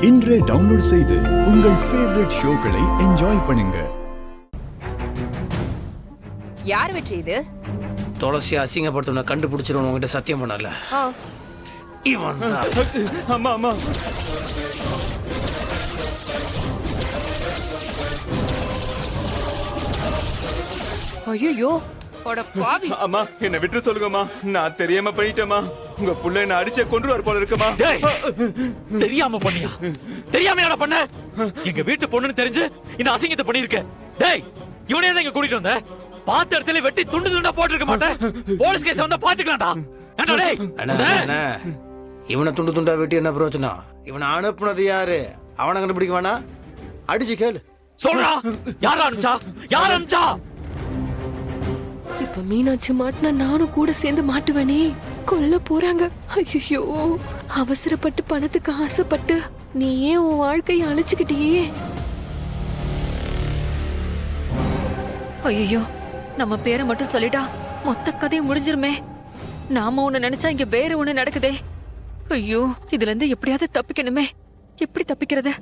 இன்றே டவுன்லோட் செய்து உங்கள் ஃபேவரட் ஷோக்களை என்ஜாய் பண்ணுங்க. யார் வெற்றி இது? துளசி அசிங்கப்படுத்தவனை கண்டுபிடிச்சிருவன் உங்ககிட்ட சத்தியம் பண்ணல. இவன் தான். அம்மா அம்மா ஐயோ பாவி. அம்மா என்ன விட்டு சொல்லுங்கம்மா, நான் தெரியாம பண்ணிட்டேம்மா. உங்க புள்ள என்ன அடிச்சே கொன்றுவார் போல இருக்குமா? தெரியாம பண்ணியா? தெரியாம பண்ண? எங்க வீட்டு பொண்ணுன்னு தெரிஞ்சு இந்த அசிங்கத்தை பண்ணிருக்க. டேய், இவனே தான் இங்க கூட்டிட்டு வந்த. பாத்த இடத்துல வெட்டி துண்டு துண்டா போட்டுருக்க மாட்டேன். போலீஸ் கேஸ் வந்தா பாத்துக்கலாம்டா. ஏண்டா டேய்? அண்ணா இவனை துண்டு துண்டா வெட்டி என்ன பிரயோஜனம்? இவனை அனுப்புனது யாரு? அவனை கண்டுபிடிக்க வேணா? அடிச்சு கேளு. சொல்றா, யார் அனுப்பிச்சா? யார் அனுப்பிச்சா? இப்ப மீனாட்சி மாட்டினா நானும் கூட சேர்ந்து மாட்டுவேனே. கொல்ல போறாங்க. ஐயோ, அவசரப்பட்டு பணத்துக்கு ஆசைப்பட்டு நீயே உன் வாழ்க்கையை அழைச்சுக்கிட்டியே. ஐயோ, நம்ம பேரை மட்டும் சொல்லிட்டா மொத்த கதையும் முடிஞ்சிருமே. நாம ஒண்ணு நினைச்சா இங்க வேற ஒண்ணு நடக்குதே. ஐயோ, இதுல இருந்து எப்படியாவது தப்பிக்கணுமே. எப்படி தப்பிக்கிறது?